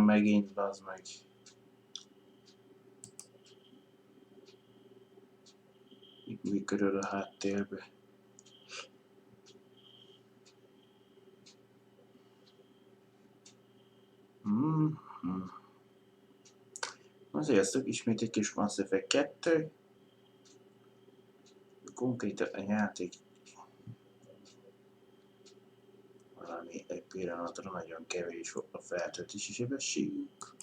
megint, bazd meg. Mi körül a háttérbe. Sziasztok, ismét egy kis Mass Effect 2. Konkrétan a játék valami egy pillanatra nagyon kevés a feltöltési sebességük.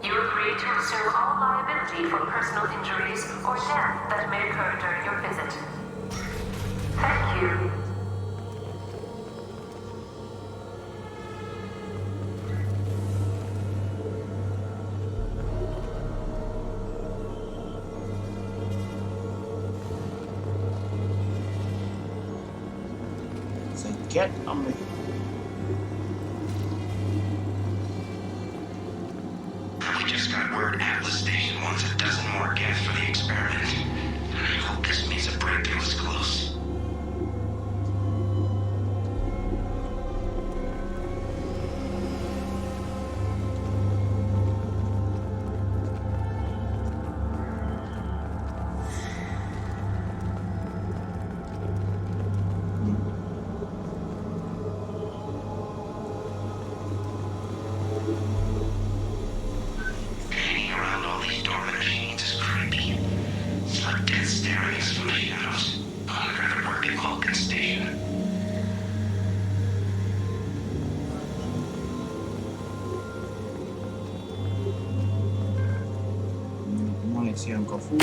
You agree to assume all liability for personal injuries or death that may occur during your visit. Thank you. Get on me. We just got word Atlas Station wants a dozen more gas for the experiment. I hope this means a breakthrough is close. Muníciónkkal fú.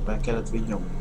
Be kellett vigyom.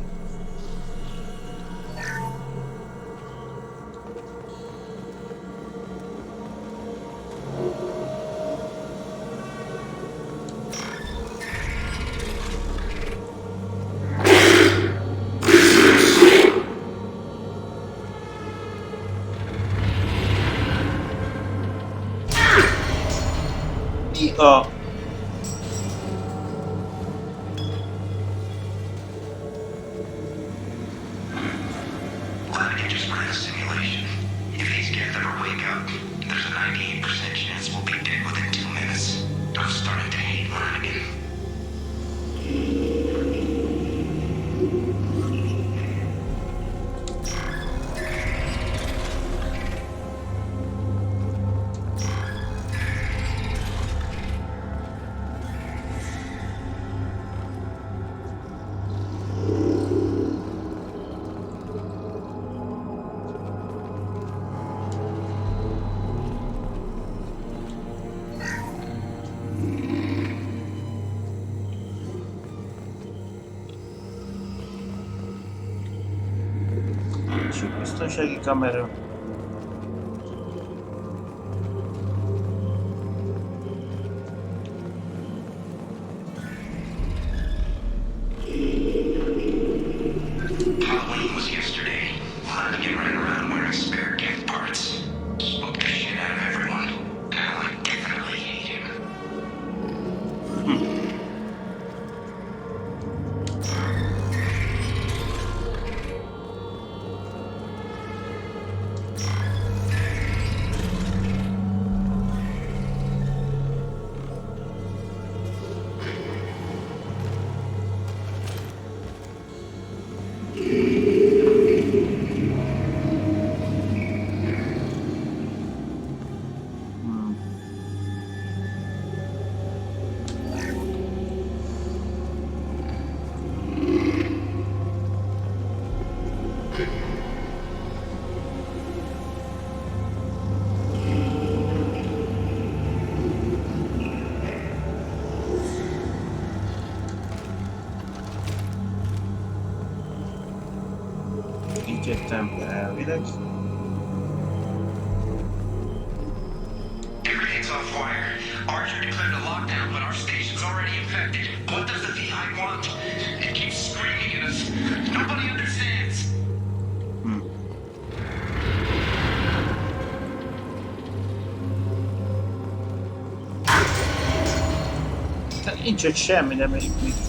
Biztonsági kamera. Halloween was yesterday. Wanted to get right around wearing spare gift parts. Spoke the shit out of everyone. Now I definitely hate him. Így jöttem elvileg. Everything's off wire. Archer declared a lockdown, but our station's already infected. What does the VI want? It keeps screaming at us. Nobody understands. Nincs ott semmi, nem is mit.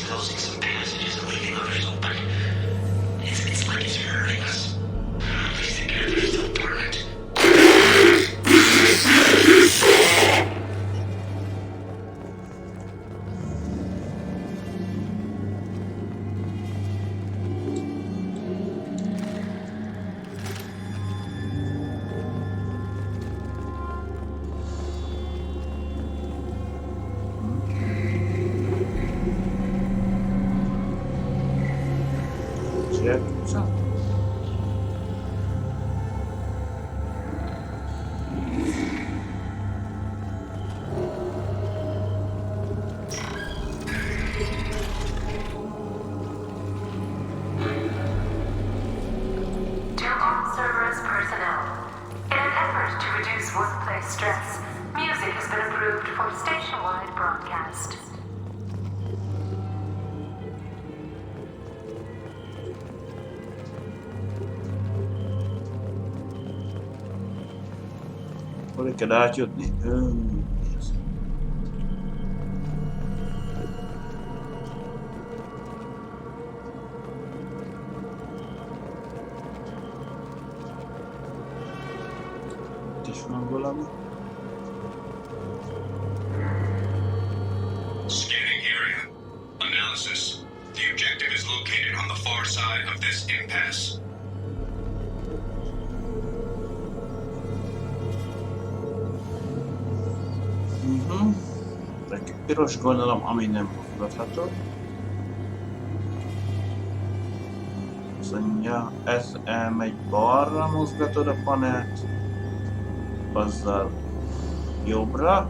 closing some passages and leaving others open. It's like it's hurting us. These together are still dormant. Stress. Music has been approved for station-wide broadcast. Hol kell átjutni? Itt is van valami. Scanning area. Analysis. The objective is located on the far side of this impasse. Piros gondolom, ami nem mozgatható. Azt mondja, ez elmegy balra, mozgatod a panelt, azzal jobbra,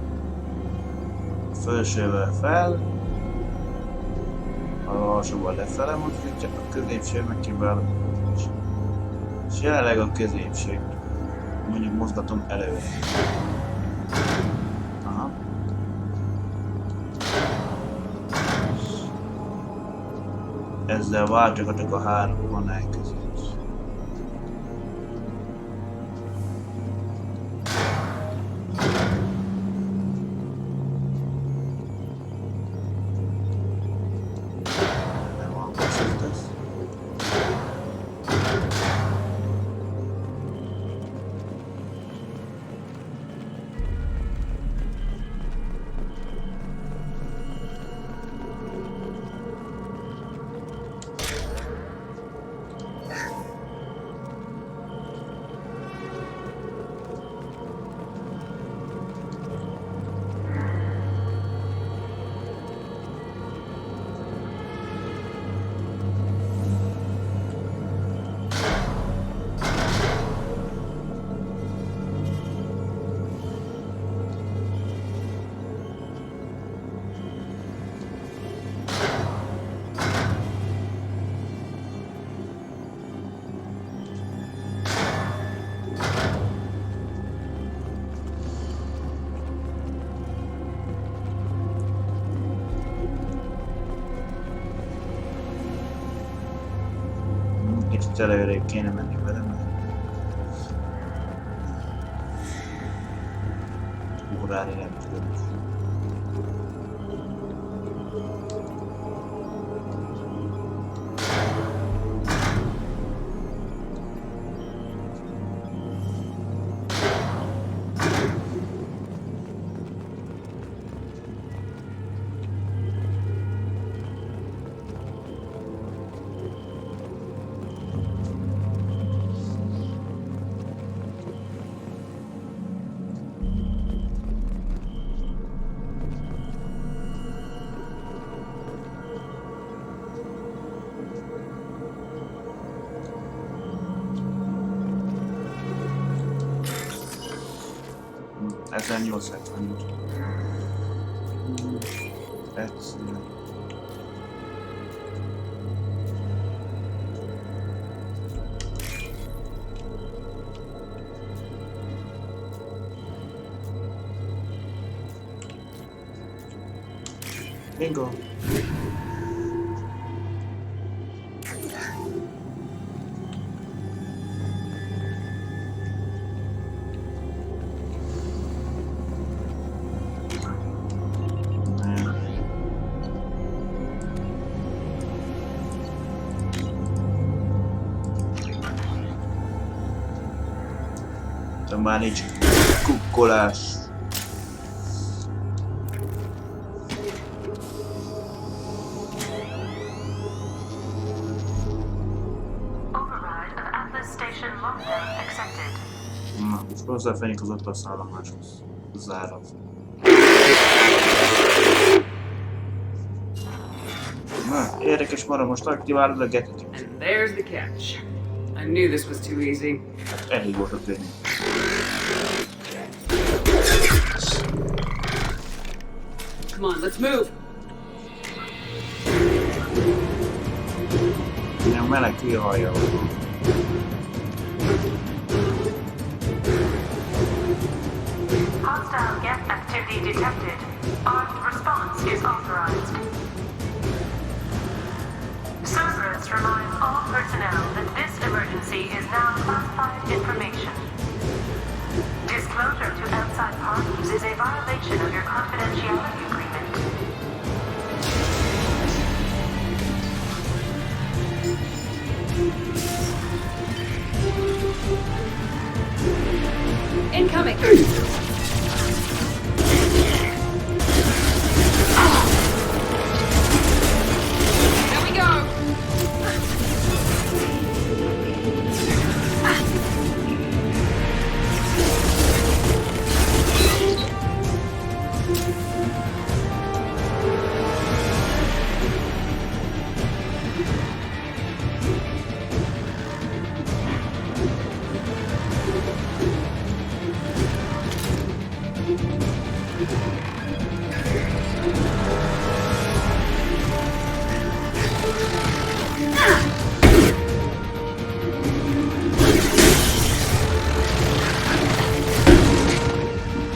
felsővel fel, a alsóval lefele mozgatja, a középső meg kivel, és jelenleg a középső, mondjuk mozgatom előre. Aha. Ezzel váltogatok a három panel között. Kicsit előrébb kéne menni vele, mert ugrálni nem tudok. Ezen 870 egyszer. Bingo! De már nincs kukkolás. Override of Atlas Station lockdown accepted. Na, most hozzáfejünk az Atlas állomáshoz. Zárat. Na, érdekes marad, most aktiválod a getet. And there's the catch. I knew this was too easy. Hát elég volt a tényleg. Come on, let's move. Ilyen meleg kihallja. Hostile get activity detected. Armed response is authorized. Cerberus reminds all personnel that this emergency is now classified information. Disclosure to outside parties is a violation of your confidentiality agreement. Incoming. Here we go.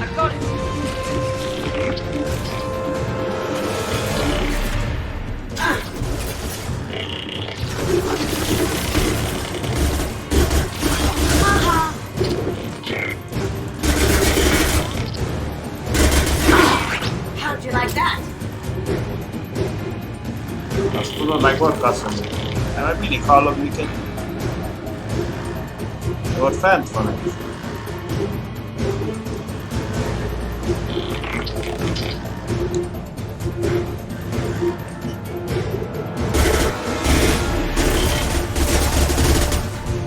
I've got it. How'd you like that? Azt tudod, meg volt kasszani. Mert mindig hallod minket. Ott fent van egy.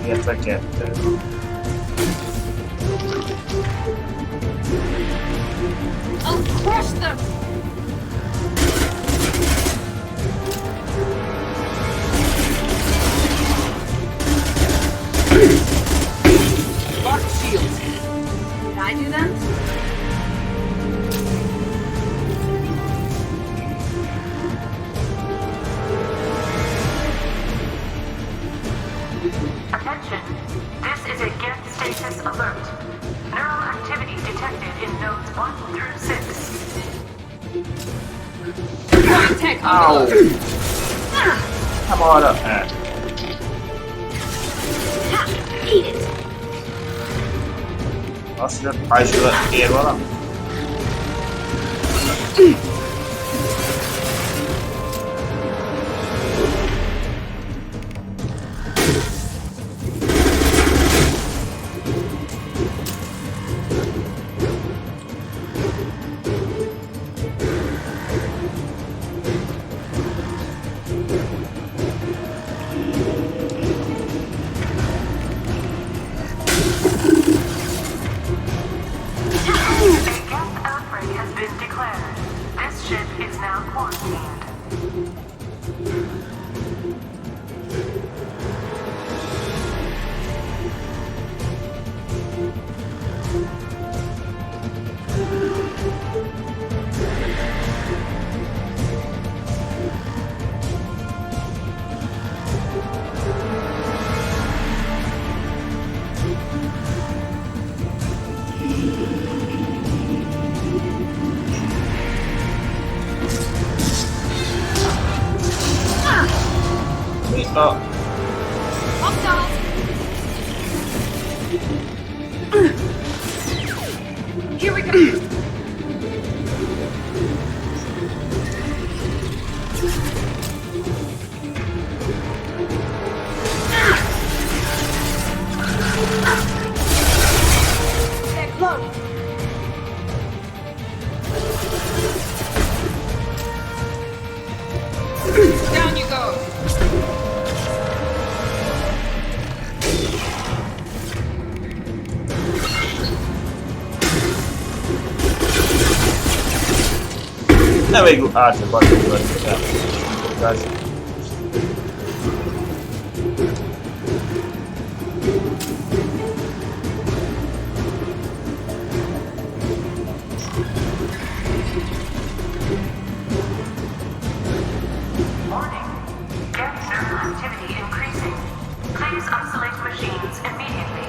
Illetve kettő. I'll crush them! Lock shields. Did I do that? Attention, this is a get status alert. Neural activity detected in nodes 1 through 6. Point tech Ow! overload. Nem arra. Ha! Eat it! Azt mondod, hajsula ér valami? A gas outbreak has been declared. This ship is now quarantined. Mit a... Hostiles! Here we go. Nem még átszakadtunk el. Warning. Get thermal activity increasing. Please isolate machines immediately.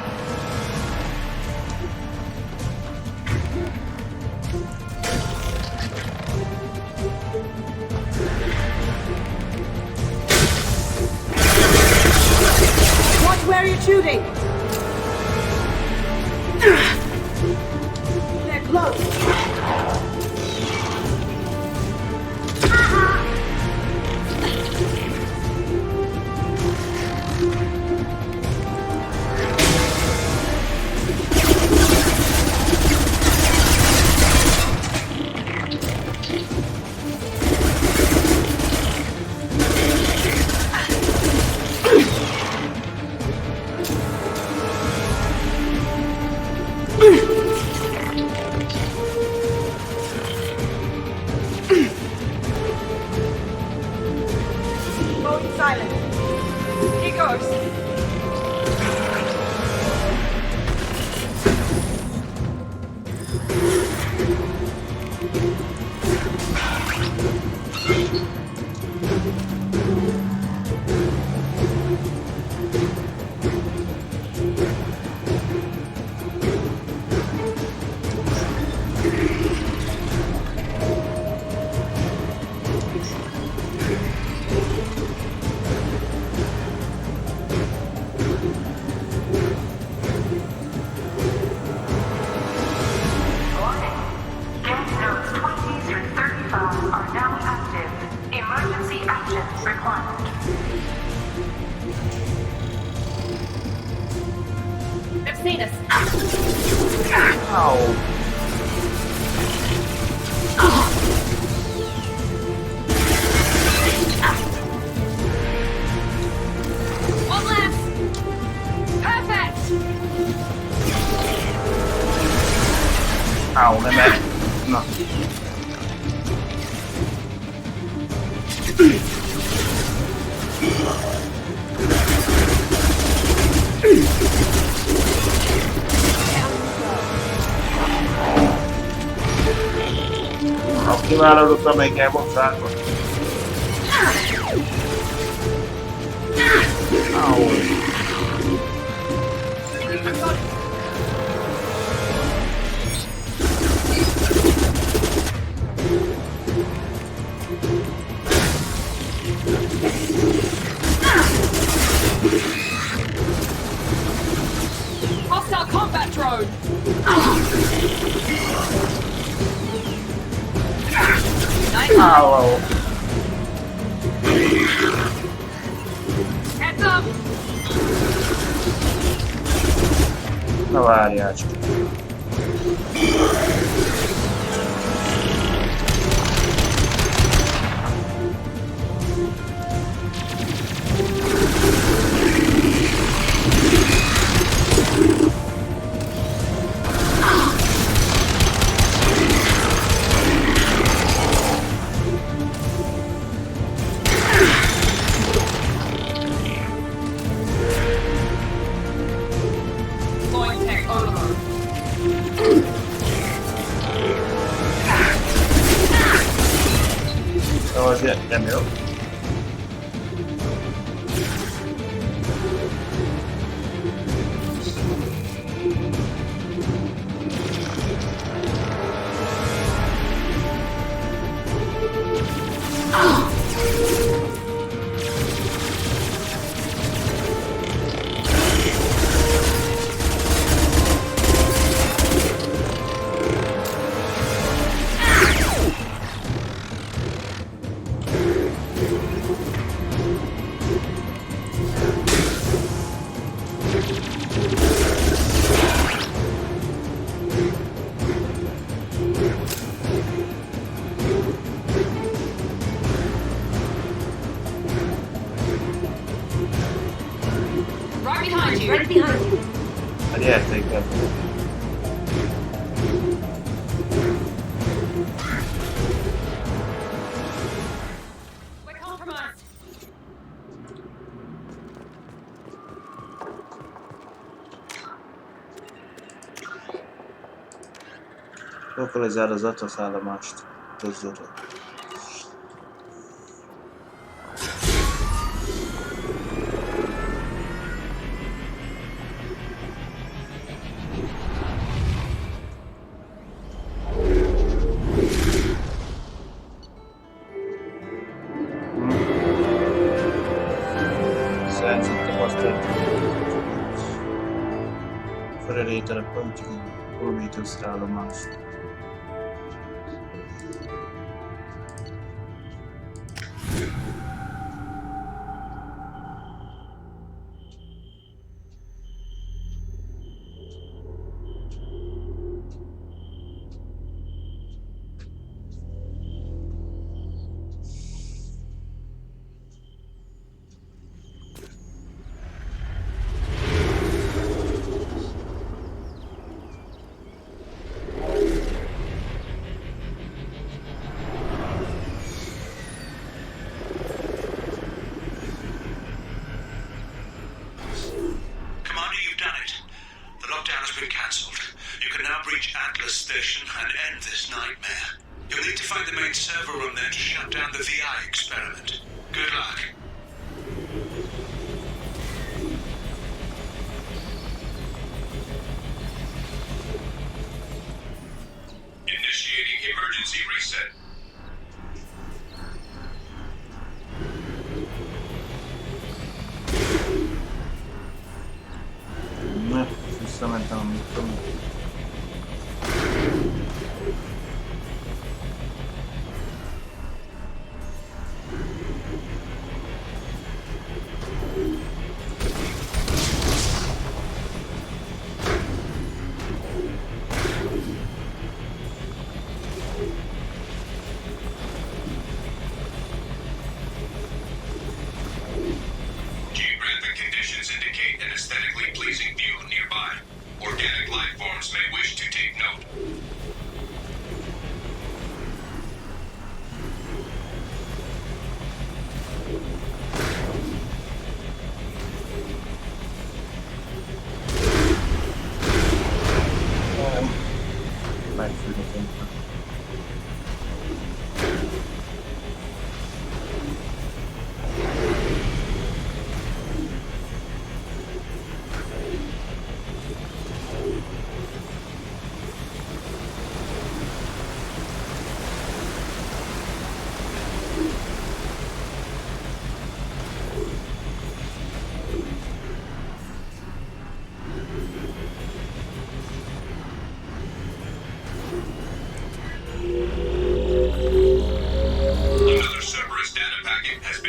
Watch where you're shooting! They're close! Going silent. Here goes. Warning. Gate nodes 20 through 35 are now active. Emergency action required. They've seen us. Ow. One left. Perfect. Ow, nem el. Na. Kivállalott, amelyik elbosszálva. Ow. Hostile combat drone. Nice. Ow. Heads up. Na várjál csak. Deploying tech over. Szóval azért nem jó. Right behind you. Right behind you. A gyertéket. Lokalizál az Atos állomást. Közöttől. Szerzett tapasztalat. Felelőtele pontjuk, Prometheus állomást. Station and end this nightmare. You'll need to find the main server room there to shut down the VI experiment. Good luck. Initiating emergency reset. Visszamentem, amit tudom.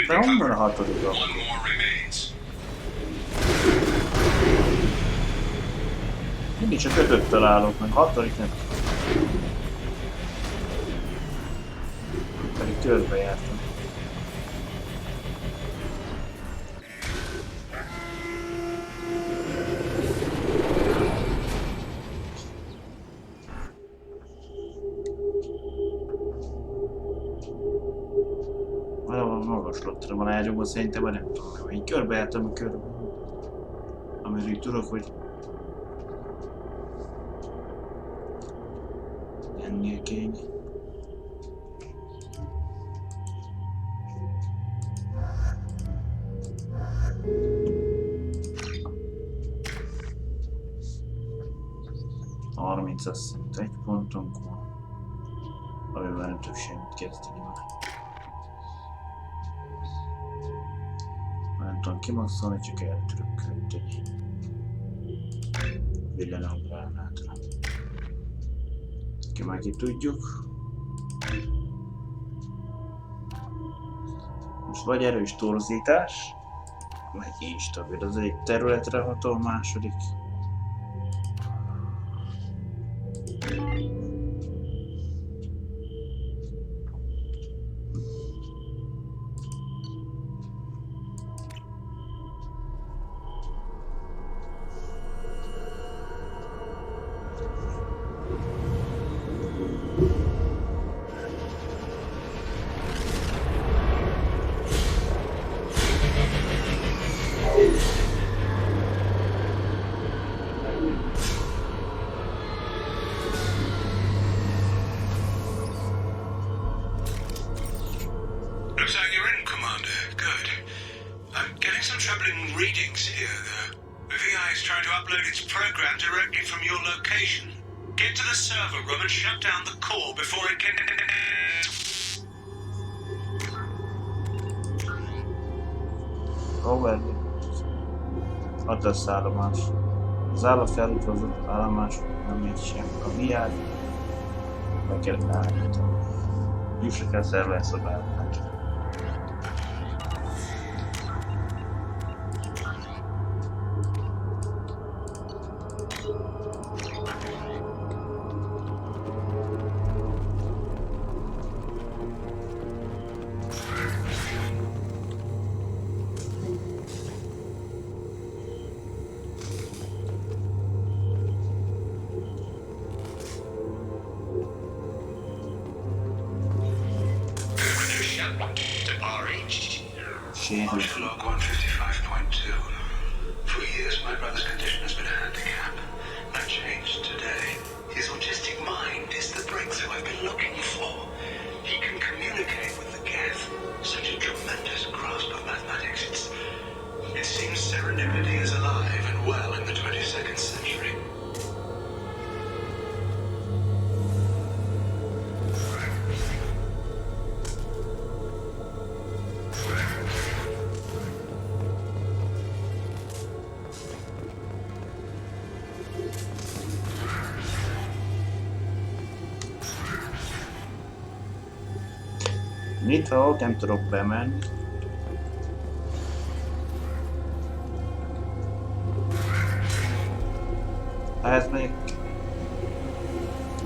De honnan a hatodikra? Mindig csak 5-öt találok, meg 6. nem. Pedig körbe jártam. Magaslottra van ágyomban, szerintem már nem tudom, én körbejártam a körbe. Amiről tudok, hogy ennél kény. Azt szerint egy pontunk van, amivel nem tudok semmit kezdeni már. Nem tudom kimaxolni, csak el tudok költeni. Villanógránátra. Ki már ki tudjuk. Most vagy erős torzítás, vagy instabil. Az egyik területre hatol, a második. some troubling readings here, though. The VI is trying to upload its program directly from your location. Get to the server room and shut down the core before it can... Overlay. Adaszállomás. Az állatfelújtózott állomások nem ér sem. A viát meg kell állítani. Jussak el szerverszobának. Watch log 155.2. For years, my brother's condition has been a handicap. That changed today. His autistic mind is the breakthrough I've been looking for. He can communicate with the Geth. Such a tremendous grasp of mathematics. It seems serendipity is alive and well in the 22nd century. Nyitva ott nem tudok bemenni. Ha ez még...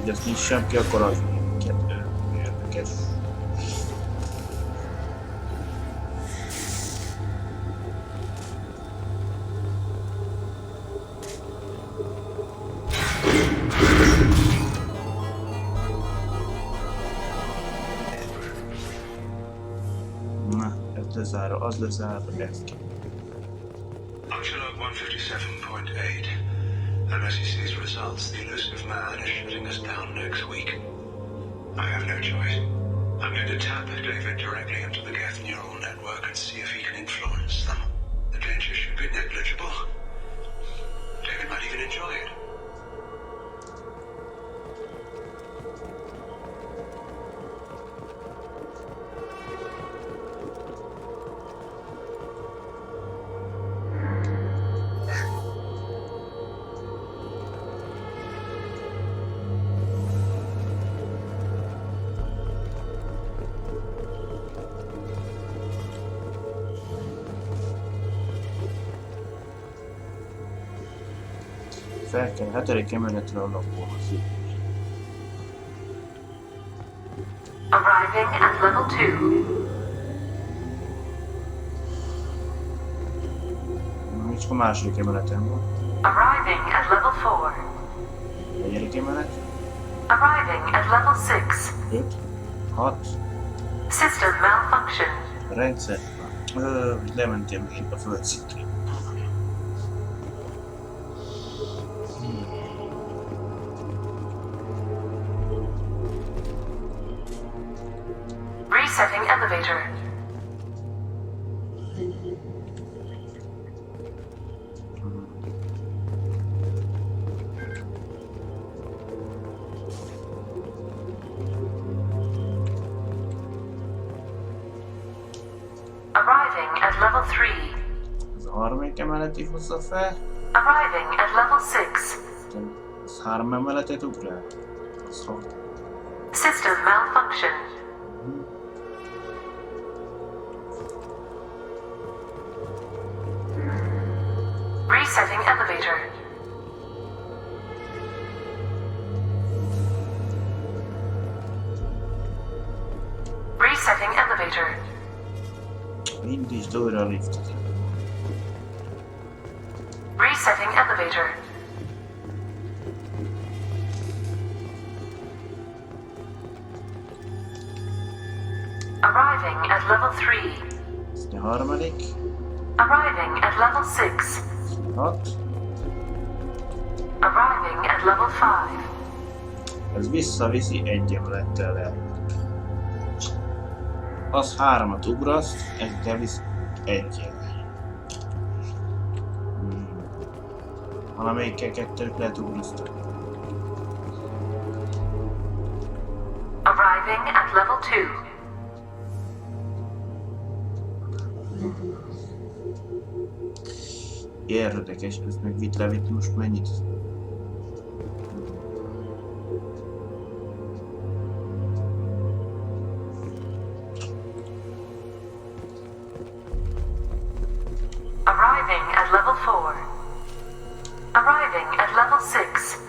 Ugye azt nyissam ki, akkor az minket érdekes. Lezárva, az lezárva, ezt ki. Log 157.8. Unless he sees results, the elusive man is shutting us down next week. I have no choice. I'm going to tap David directly into the Geth neural network and see if he can influence them. The danger should be negligible. David might even enjoy it. Fel kell 7. emeletről a lakóhoz. Arriving at level 2. Na, csak a második emeleten van. Arriving at level 4. 4. emelet. Arriving at level 6. 5. 6. System malfunction. Rendszer. Lementem még a földszintre. Resetting elevator. Arriving at level 3. Ez a 3. emeletig hozza fel. Arriving at level 6. Ez 3 emeletet ugrál. Az 6. System malfunction. Resetting elevator. Resetting elevator. Indítsd újra a liftet. Resetting elevator. Arriving at level 3. Ez a 3. Arriving at level 6. 6. Arriving at level 5. Ez visszaviszi 1 emelettel el. Az 3-at ugraszt, ez bevisz 1-jel. Valamelyikkel kettőt lehet ugrasztani. Arriving at level 2. Érdekes, ez meg levitt most mennyit? Arriving at level 4. Arriving at level 6.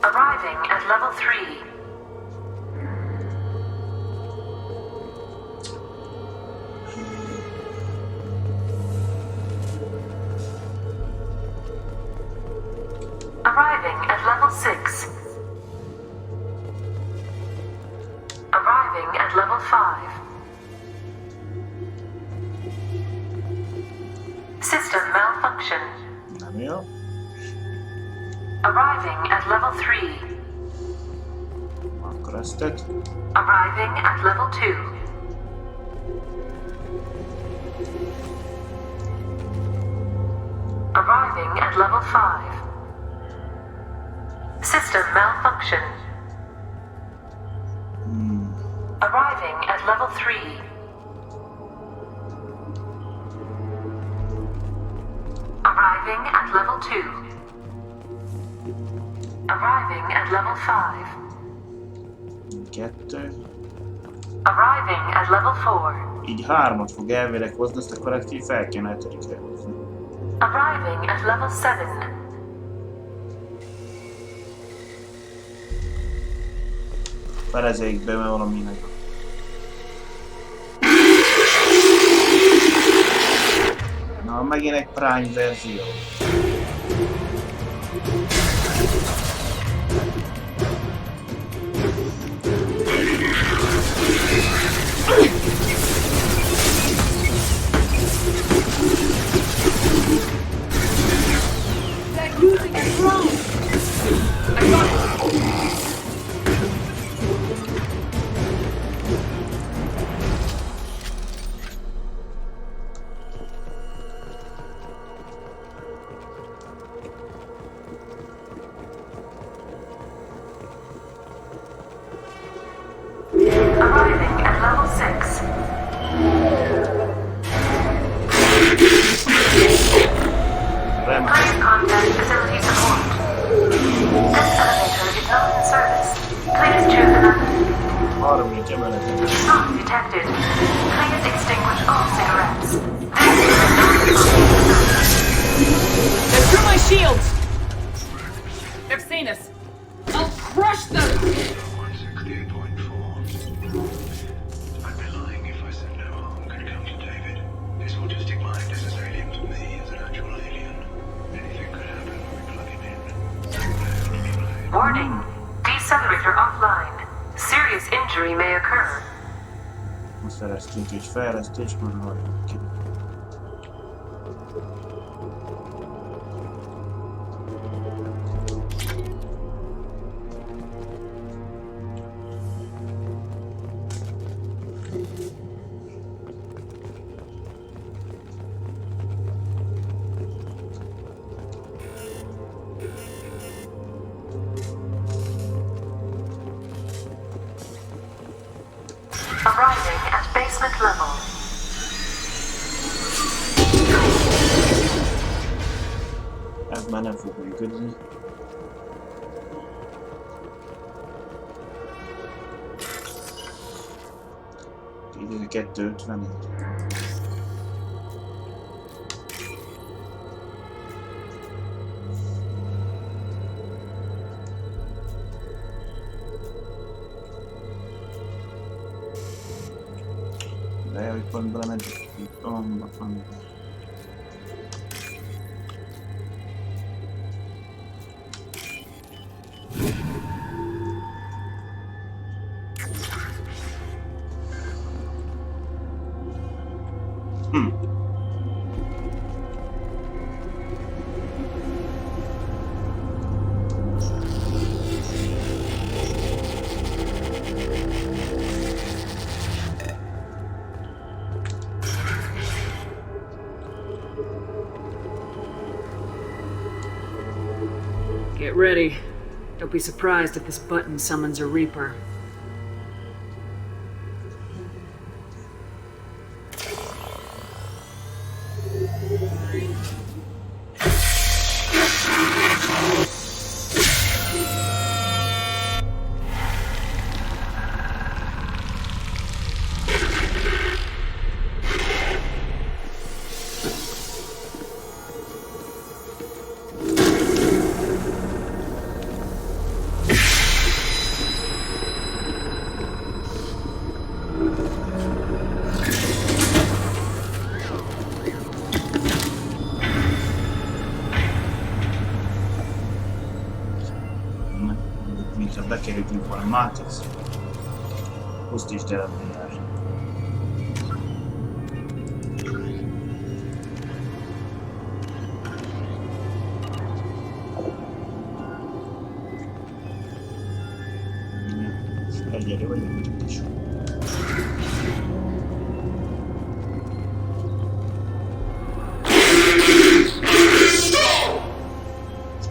Arriving at level 3. Arriving at level 6. Arriving at level 5. System malfunction. Nem jó. Arriving at level 3. Akkor ezt tett. Arriving at level 2. Arriving at level 5. System malfunction. Arriving at level 3. Arriving at level 2. Arriving at level 5. Kettő. Arriving at level 4. Így 3-at fog elvileg hozni, azt akkor ezt így fel kéne 5-re hozni. Arriving at level 7. Felezeljük be, mert valami meg. Na, megint egy Prime verzió. They're using a drone. I got it. Arriving at level 6. Rem. Please contact facility support. This elevator is not in service. Please choose another. 30 emeletet. Not detected. Please extinguish all cigarettes. They're through my shields! They've seen us. I'll crush them! 168.4. I'd be lying if I said no harm could come to David. His autistic mind is as alien to me as an actual alien. Anything could happen when we plug him in. Warning. Decelerator offline. Serious injury may occur. Most szereztünk egy fejlesztést, már hagyjuk ki. Arriving at basement level. Ez már nem fog működni. Így ez a 250. De hogy pont belemegyek itt van. Get ready. Don't be surprised if this button summons a Reaper. Mintha bekerültünk volna Matrix. Pusztítsd el a tudást. Egyedül vagyok itt is.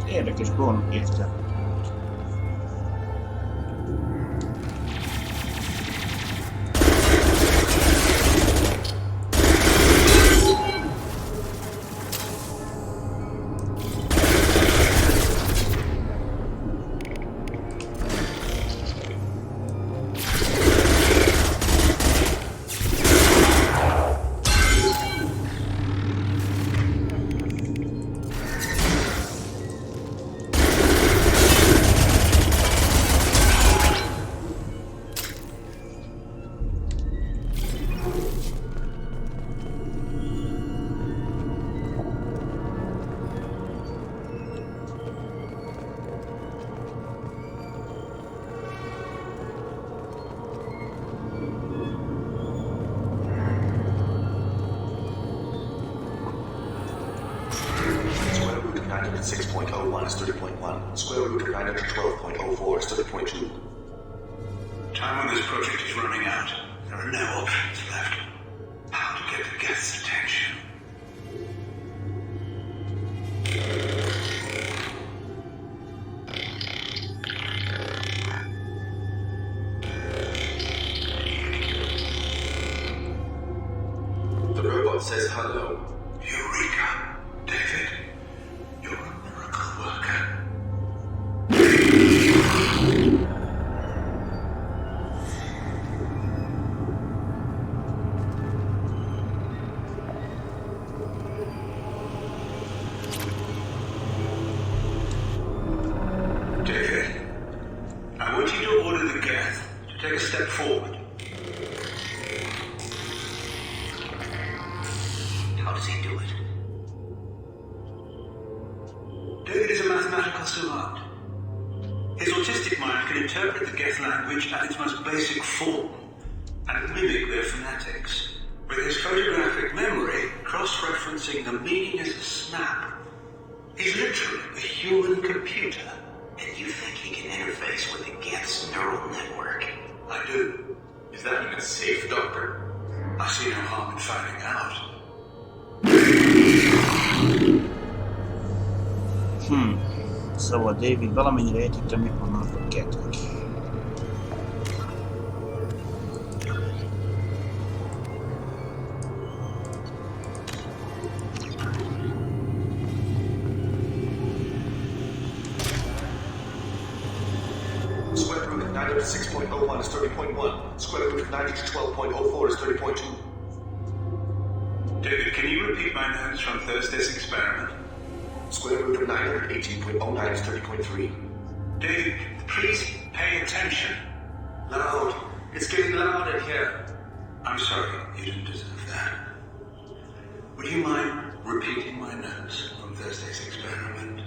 Érdekes gond értem. Is 30.1. Square root of 912.04 is 30.2. Time on this project is running out. There are no options left. How to get the guests' attention? The robot says hello. Eureka! David, you're a miracle worker. David, I want you to order the guest to take a step forward. How does he do it? David is a mathematical savant. His autistic mind can interpret the Geth language at its most basic form and mimic their phonetics. With his photographic memory, cross-referencing the meaning as a snap. He's literally a human computer. And you think he can interface with the Geth's neural network? I do. Is that even safe, Doctor? I see no harm in finding out. Szóval David valamennyire értettem, mit mondanak a kettők. Square root of 906.01 is 30.1. Square root of 912.04 is 30.2. David, can you repeat my notes from Thursday's experiment? Square root of 918.09 is 30.3. David, please pay attention. Loud. It's getting loud in here. I'm sorry, you didn't deserve that. Would you mind repeating my notes from Thursday's experiment?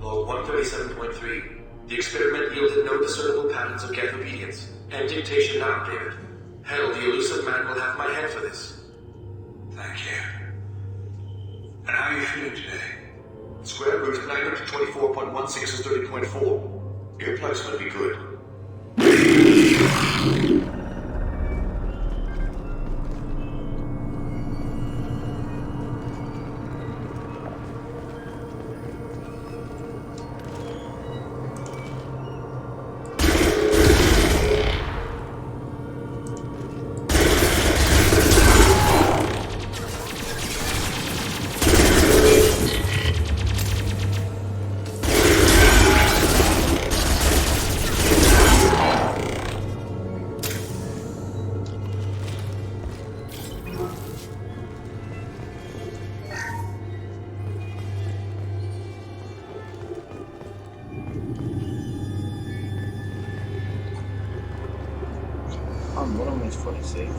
Log 137.3. The experiment yielded no discernible patterns of Geth obedience. End dictation now, David. Hell, the elusive man will have my head for this. Thank you. And how are you feeling today? Square root of 924.16 is 30.4. Earplugs will be good. Angolom egy fali szép.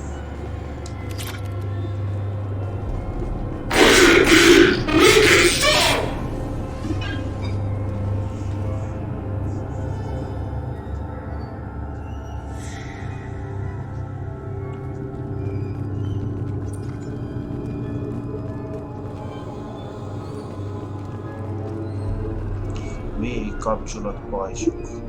Végig kapcsolat pajzsok.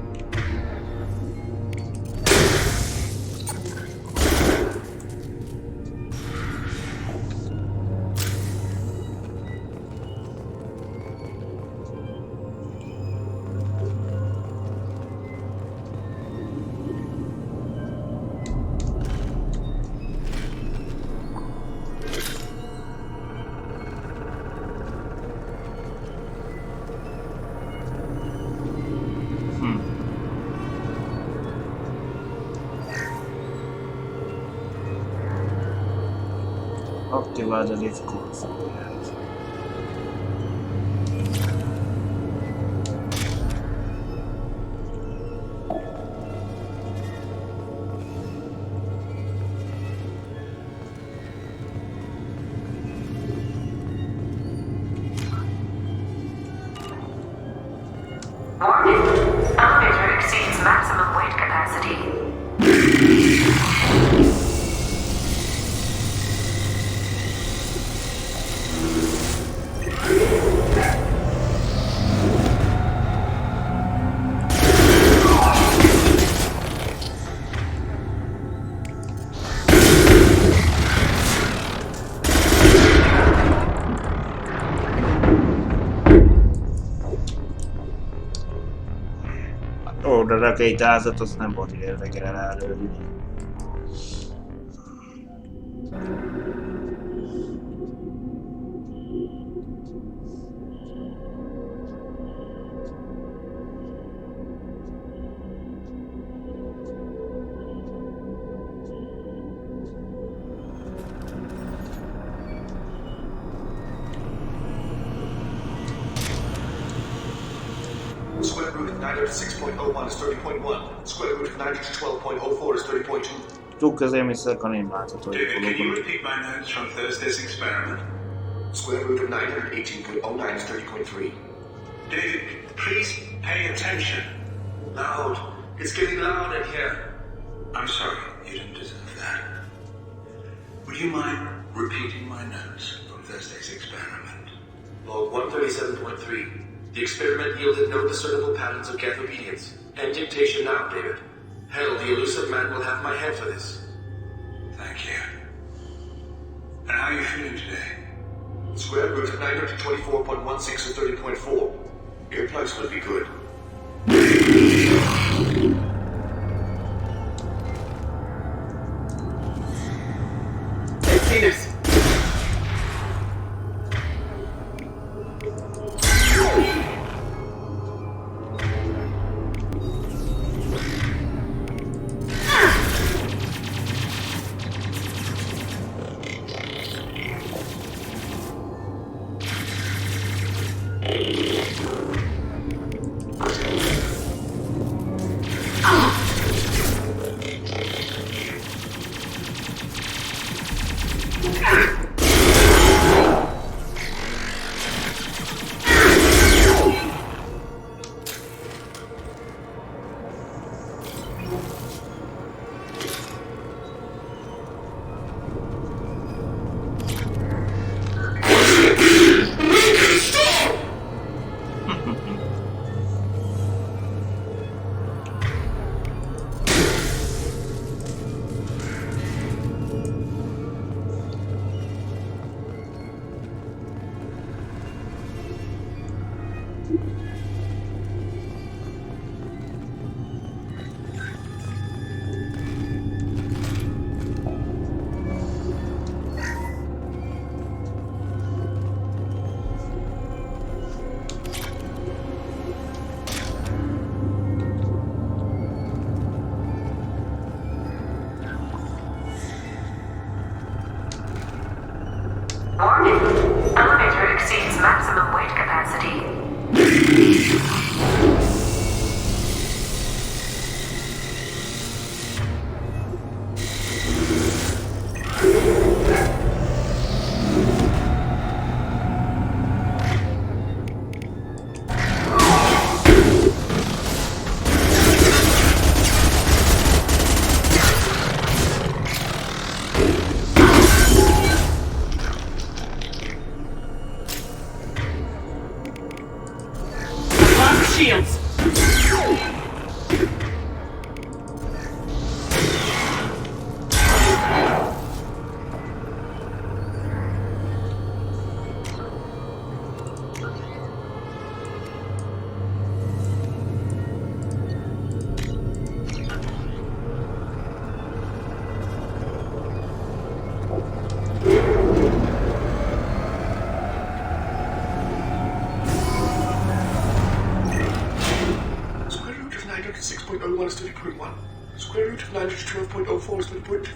Activated the lift cord. Warning. Elevator exceeds maximum weight capacity. Ó, de rakétázat, azt nem volt érdekre előni. Square root of 906.01 is 30.1. Square root of 912.04 is 30.2. Túl közélmészek a nem látható. David, can you repeat my notes from Thursday's experiment? Square root of 918.09 is 30.3. David, please pay attention. Loud. It's getting loud in here. I'm sorry, you didn't deserve that. Would you mind repeating my notes from Thursday's experiment? Log 137.3. The experiment yielded no discernible patterns of gap obedience. End dictation now, David. Hell, the elusive man will have my head for this. Thank you. And how are you feeling today? Square root of 924.16 is 30.4. Earplugs would be good. They've seen us. Landers 12.04 to 7.2.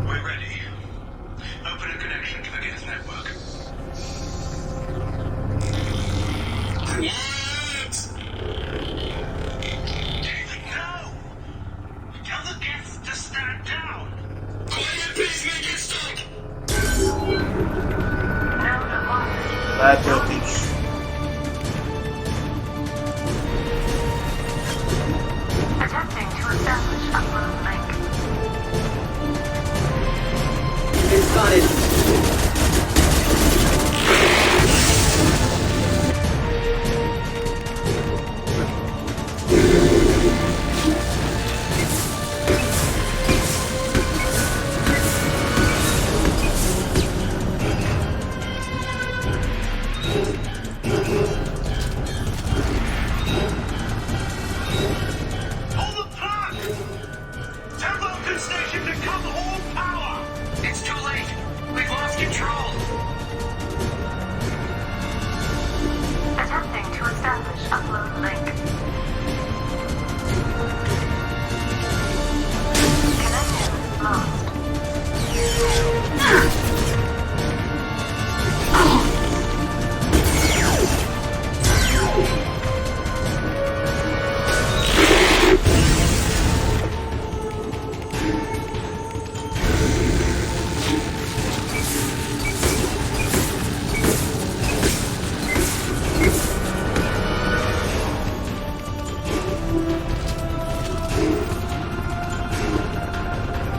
We're ready. Open a connection to the Geth network. David, no! Tell the Geth to stand down! Quiet, please make it stop! Lehet ott is. Attempting to establish upload link. Been spotted. Hold the plug! Tell Vulcan Station to cut all power! It's too late. We've lost control. Attempting to establish upload link. Connection lost.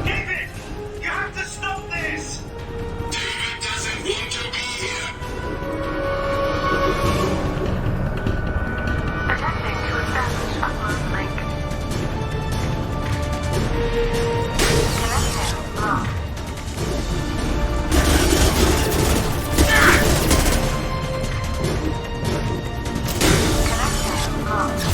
David! You have to stop this! David doesn't want to be here! Attempting to establish upload link. Connection lost. Connection lost.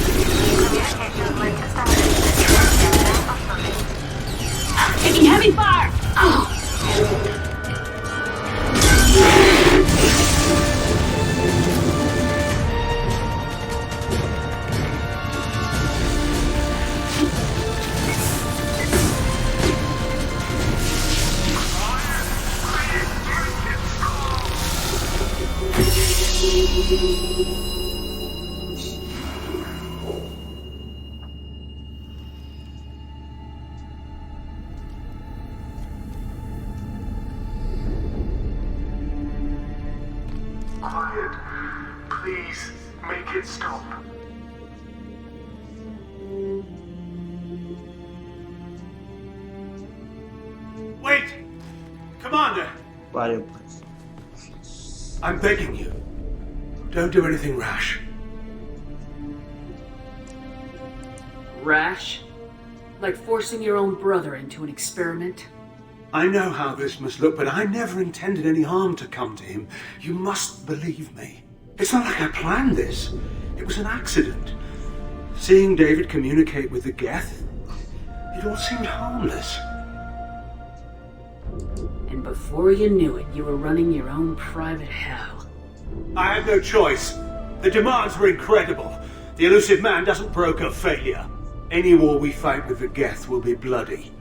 Communication link established. Uploading. Taking heavy fire! Quiet. Please make it stop. Wait! Commander! Várjunk. I'm begging you. Don't do anything rash. Rash? Like forcing your own brother into an experiment? I know how this must look, but I never intended any harm to come to him. You must believe me. It's not like I planned this. It was an accident. Seeing David communicate with the Geth, it all seemed harmless. And before you knew it, you were running your own private hell. I had no choice. The demands were incredible. The elusive man doesn't broker failure. Any war we fight with the Geth will be bloody.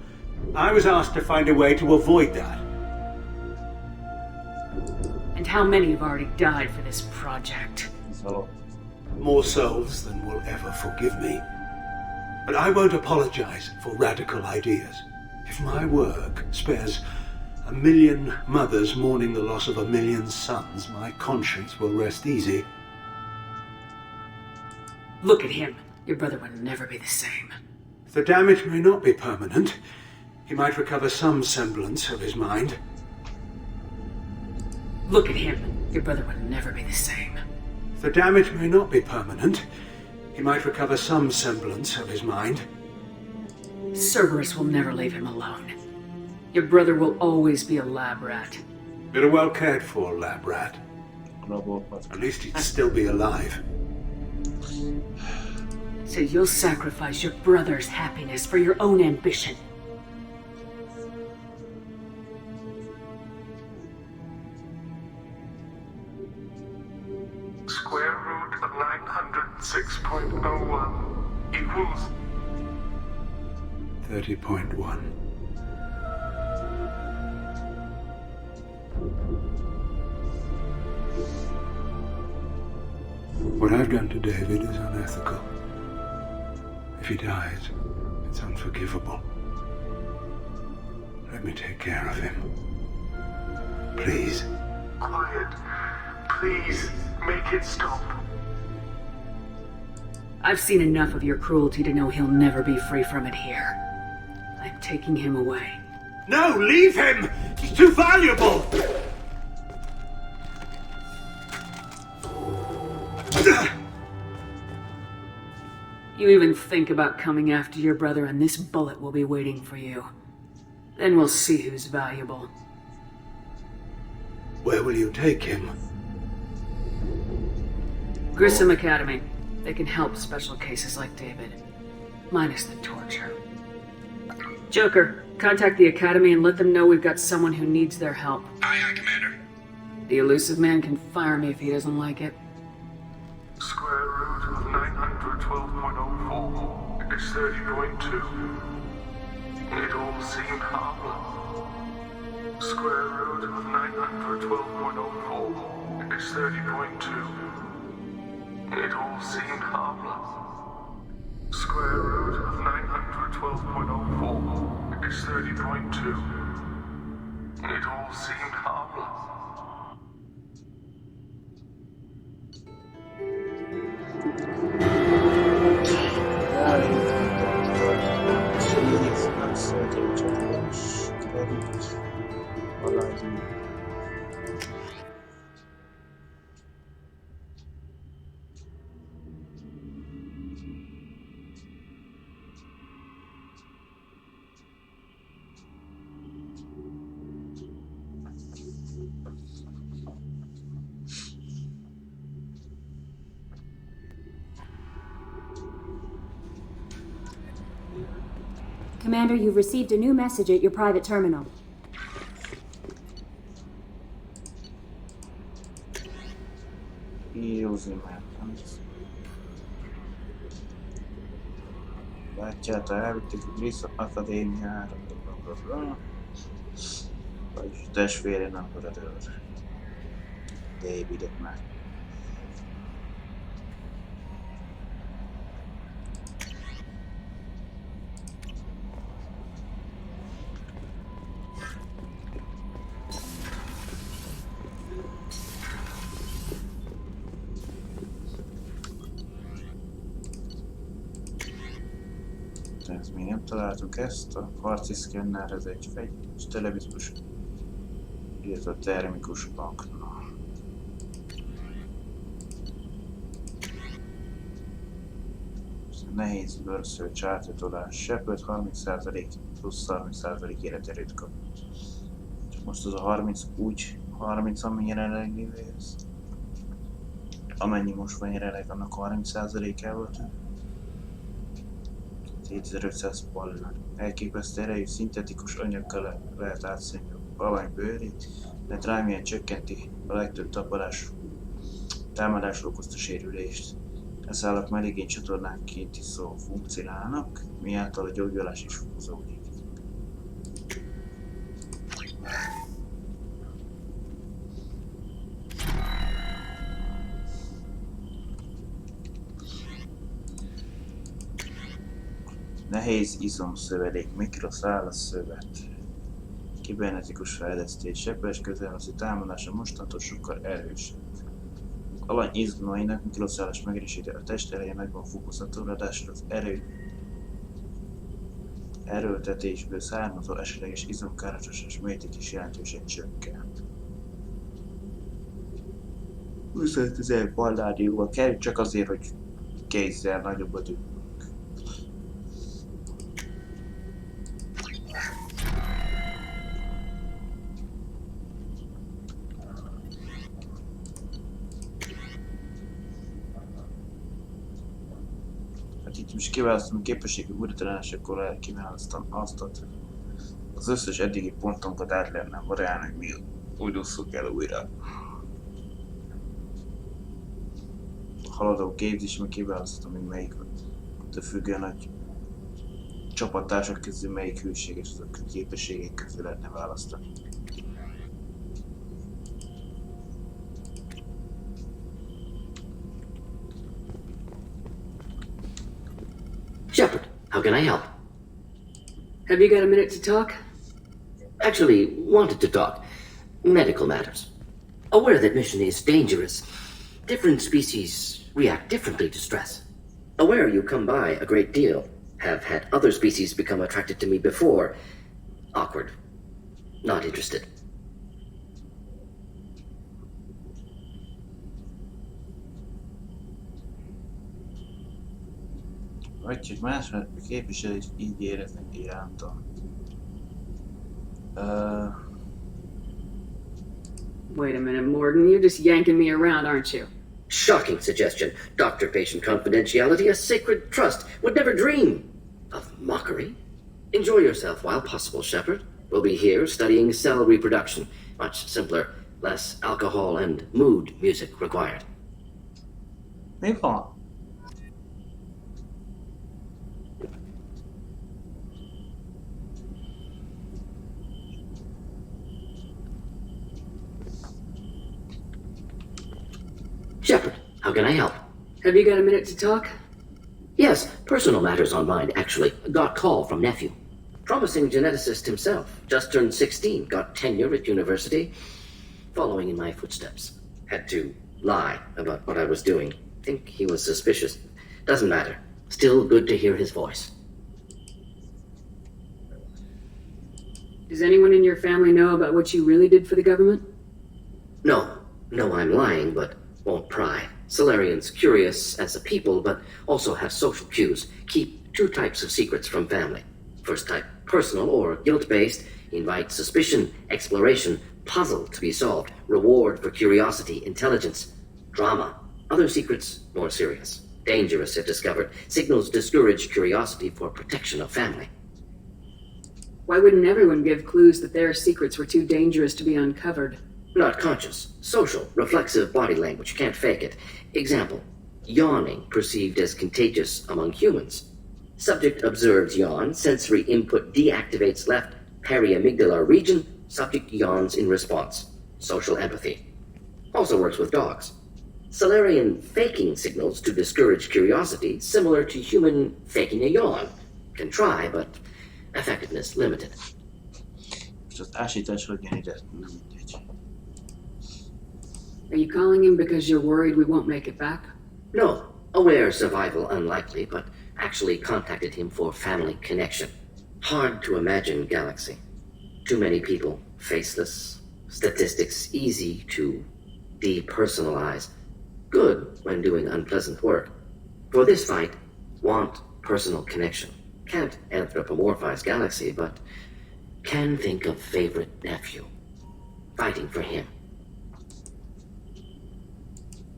I was asked to find a way to avoid that. And how many have already died for this project? So, More souls than will ever forgive me. But I won't apologize for radical ideas. If my work spares 1 million mothers mourning the loss of 1 million sons, my conscience will rest easy. Look at him. Your brother would never be the same. The damage may not be permanent. He might recover some semblance of his mind. Look at him. Your brother would never be the same. The damage may not be permanent. He might recover some semblance of his mind. Cerberus will never leave him alone. Your brother will always be a lab rat. But a well cared for lab rat. rabok. At least he'd still be alive. So you'll sacrifice your brother's happiness for your own ambition. Square root of 906.01 equals 30.1. What I've done to David is unethical. If he dies, it's unforgivable. Let me take care of him. Please. quiet. Please, make it stop. I've seen enough of your cruelty to know he'll never be free from it here. I'm taking him away. No, leave him! He's too valuable! You even think about coming after your brother and this bullet will be waiting for you. Then we'll see who's valuable. Where will you take him? Grissom Academy. They can help special cases like David. Minus the torture. Joker, contact the Academy and let them know we've got someone who needs their help. Aye, Commander. The elusive man can fire me if he doesn't like it. Square root of 912.04 is 30.2. It all seemed harmless. Square root of 912.04 is 30.2. It all seemed harmless. Square root of 912.04 is 30.2. It all seemed harmless. Commander, you've received a new message at your private terminal. Látjátok, elvitték a Grissom Akadémiára, vagyis testvére nem brother. Davidet már. Ez még nem találtuk ezt, a harci szkenner, ez egy és televizmus, illetve a termikus akna. Ez a nehéz bőrszőcs átjutolás, Shepard 30% plusz 30% életerőt kap. Csak most az a 30 úgy 30, ami jelenleg lévő ez. Amennyi most van jelenleg, annak 30%-ával. 7500 pallal. Elképesztő erejű szintetikus anyaggal lehet átszedni a bávány bőrét, mert rámilyen csökkenti a legtöbb támadásról okozta sérülést. Ez állap mellékén csatornánként iszó funkcionálnak, miáltal a gyógyulás is fokozódik. Nehéz izomszövedék, mikroszálaszszövet, kibernetikus fejlesztés, seppes közelhosszú támadása mostantól sokkal erősebb. Alany izmainak mikroszálas megerősíti a test ereje nagyban fokozható, ráadásul az erőltetésből származó esetleges izomkárosodás mérték is jelentősen csökken. 25 000 ballárióval kell, csak azért, hogy kézzel nagyobbat ütni. És kiválasztom a képességi újratalálás, akkor kiválasztom azt, az összes eddigi pontunkat át lehetne variálni, hogy mi úgy osszuk el újra. Haladó képzés, meg kiválasztom, hogy melyik attól függően, hogy csapattársak közül melyik hűséges azok a képességek közül lehetne választani. Shepard, how can I help? Have you got a minute to talk? Actually, wanted to talk. Medical matters. Aware that mission is dangerous. Different species react differently to stress. Aware you come by a great deal. Have had other species become attracted to me before. Awkward. Not interested. Vagy csak másra képviselő így éreznek irántam. Wait a minute, Morgan. You're just yanking me around, aren't you? Shocking suggestion. Doctor-patient confidentiality, a sacred trust. Would never dream of mockery. Enjoy yourself while possible, Shepard. We'll be here studying cell reproduction. Much simpler, less alcohol and mood music required. Mi van? Shepard, how can I help? Have you got a minute to talk? Yes, personal matters on mind, actually. Got call from nephew. Promising geneticist himself. Just turned 16, got tenure at university. Following in my footsteps. Had to lie about what I was doing. Think he was suspicious. Doesn't matter. Still good to hear his voice. Does anyone in your family know about what you really did for the government? No, I'm lying, but won't pry. Solarians curious as a people, but also have social cues. Keep two types of secrets from family. First type, personal or guilt-based, invite suspicion, exploration, puzzle to be solved, reward for curiosity, intelligence, drama. Other secrets, more serious. Dangerous if discovered. Signals discourage curiosity for protection of family. Why wouldn't everyone give clues that their secrets were too dangerous to be uncovered? Not conscious. Social, reflexive body language, can't fake it. Example, yawning perceived as contagious among humans. Subject observes yawn, sensory input deactivates left periamygdalar region, subject yawns in response. Social empathy. Also works with dogs. Solarian faking signals to discourage curiosity, similar to human faking a yawn. Can try, but effectiveness limited. És az ásítás hogyan ide? Nem mindegy. Are you calling him because you're worried we won't make it back? No, aware survival unlikely, but actually contacted him for family connection. Hard to imagine galaxy. Too many people, faceless, statistics easy to depersonalize. Good when doing unpleasant work. For this fight, want personal connection. Can't anthropomorphize galaxy, but can think of favorite nephew. Fighting for him.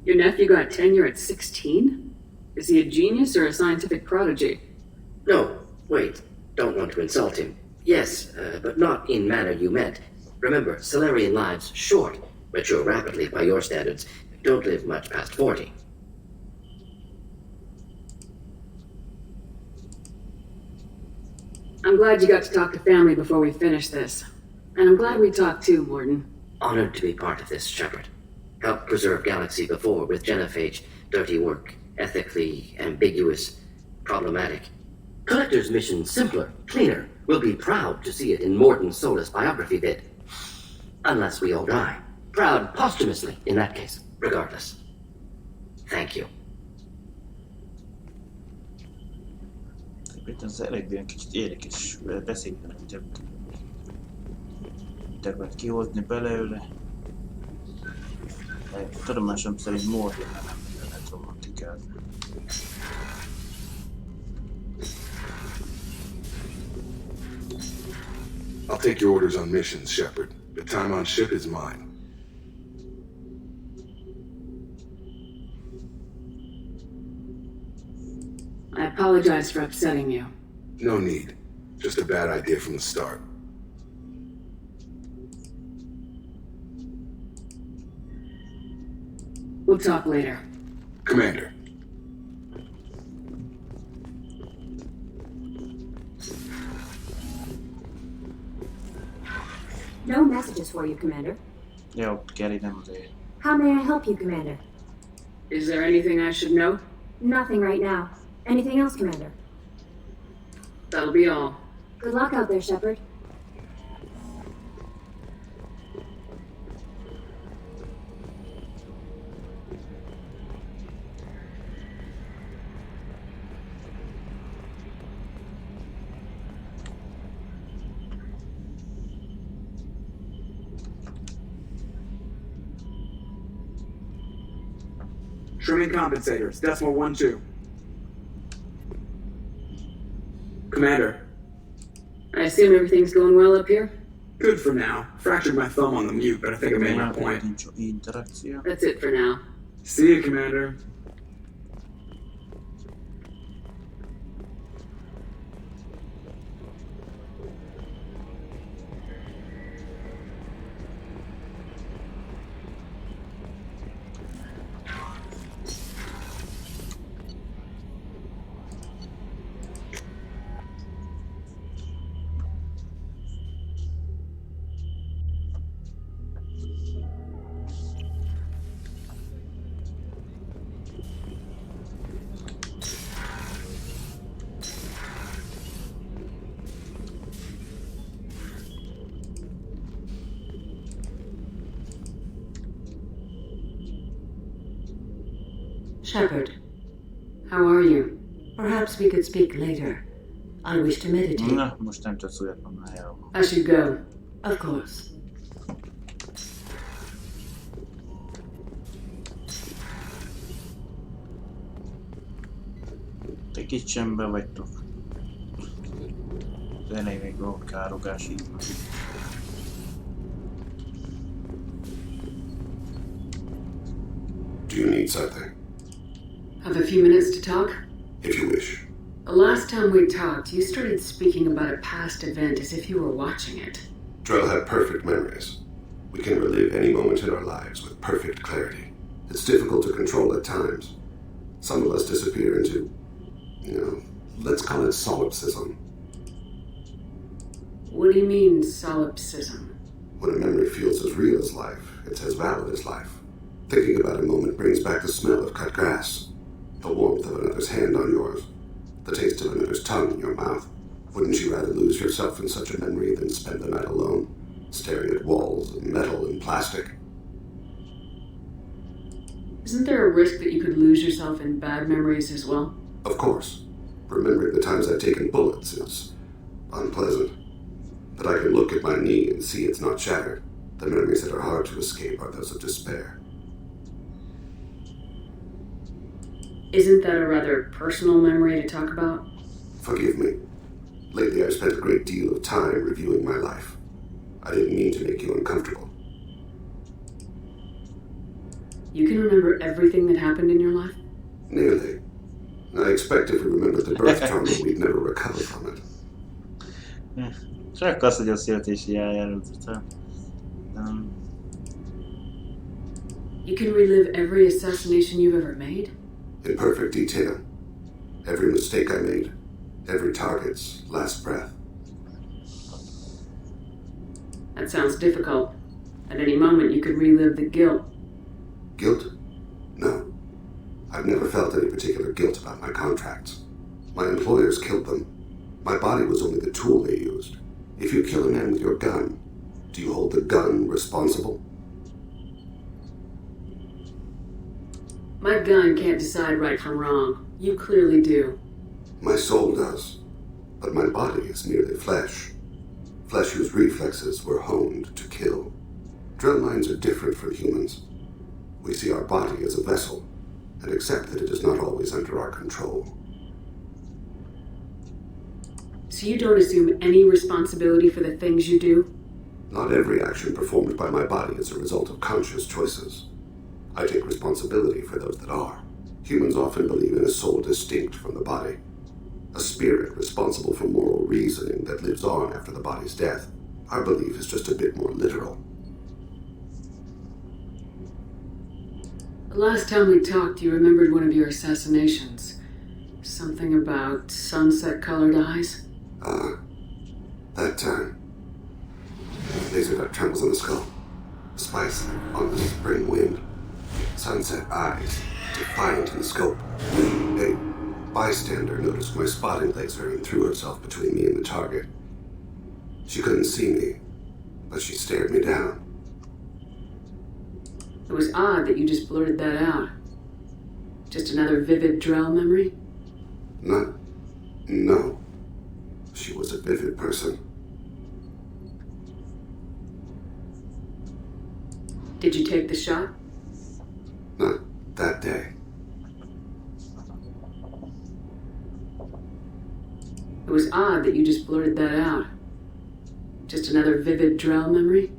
Your nephew got tenure at 16? Is he a genius or a scientific prodigy? No, wait. Don't want to insult him. Yes, but not in manner you meant. Remember, Solarian lives short. Mature rapidly by your standards. Don't live much past 40. I'm glad you got to talk to family before we finish this. And I'm glad we talked too, Morden. Honored to be part of this, Shepard. Helped preserve Galaxy before with genophage. Dirty work. Ethically ambiguous. Problematic. Collector's mission simpler, cleaner. We'll be proud to see it in Morton Solus biography bit. Unless we all die. Proud posthumously, in that case. Regardless. Thank you. Itt az elég kicsit érdekes beszélgetnek, hogy mit akart kihozni belőle. Tudomásom szerint Morgan nem mindent romantikázni. I'll take your orders on missions, Shepard. The time on ship is mine. I apologize for upsetting you. No need. Just a bad idea from the start. We'll talk later. Commander. No messages for you, Commander. Jó, kerítem azért. How may I help you, Commander? Is there anything I should know? Nothing right now. Anything else, Commander? That'll be all. Good luck out there, Shepard. Trimming compensators, decimal 1-2. Commander. I assume everything's going well up here? Good for now. Fractured my thumb on the mute, but I think I made my point. Interakció. That's it for now. See you, Commander. Shepard, how are you? Perhaps we could speak later. I wish to meditate. Na, most nem tudsz olyat mondani, jó. I should go. Of course. Te kis csendben vagytok. Tényleg még van károgás így. Do you need something? Have a few minutes to talk? If you wish. The last time we talked, you started speaking about a past event as if you were watching it. Drell had perfect memories. We can relive any moment in our lives with perfect clarity. It's difficult to control at times. Some of us disappear into, let's call it solipsism. What do you mean, solipsism? When a memory feels as real as life, it's as valid as life. Thinking about a moment brings back the smell of cut grass, the warmth of another's hand on yours, the taste of another's tongue in your mouth. Wouldn't you rather lose yourself in such a memory than spend the night alone, staring at walls of metal and plastic? Isn't there a risk that you could lose yourself in bad memories as well? Of course. Remembering the times I've taken bullets is unpleasant. But I can look at my knee and see it's not shattered. The memories that are hard to escape are those of despair. Isn't that a rather personal memory to talk about? Forgive me. Lately I've spent a great deal of time reviewing my life. I didn't mean to make you uncomfortable. You can remember everything that happened in your life? Nearly. I expect if we remember the birth trauma, we'd never recover from it. Csak az, hogy a születési eljárás után. You can relive every assassination you've ever made? In perfect detail. Every mistake I made. Every target's last breath. That sounds difficult. At any moment you could relive the guilt. Guilt? No. I've never felt any particular guilt about my contracts. My employers killed them. My body was only the tool they used. If you kill a man with your gun, do you hold the gun responsible? My gun can't decide right from wrong. You clearly do. My soul does. But my body is merely flesh. Flesh whose reflexes were honed to kill. Drell minds are different from humans. We see our body as a vessel, and accept that it is not always under our control. So you don't assume any responsibility for the things you do? Not every action performed by my body is a result of conscious choices. I take responsibility for those that are. Humans often believe in a soul distinct from the body. A spirit responsible for moral reasoning that lives on after the body's death. Our belief is just a bit more literal. The last time we talked, you remembered one of your assassinations. Something about sunset-colored eyes? That time. Laser got trembles on the skull. Spice on the spring wind. Sunset eyes, defiant in the scope. A bystander noticed my spotting laser and threw herself between me and the target. She couldn't see me, but she stared me down. It was odd that you just blurted that out. Just another vivid Drell memory? No. She was a vivid person. Did you take the shot? Not that day. It was odd that you just blurted that out. Just another vivid Drell memory?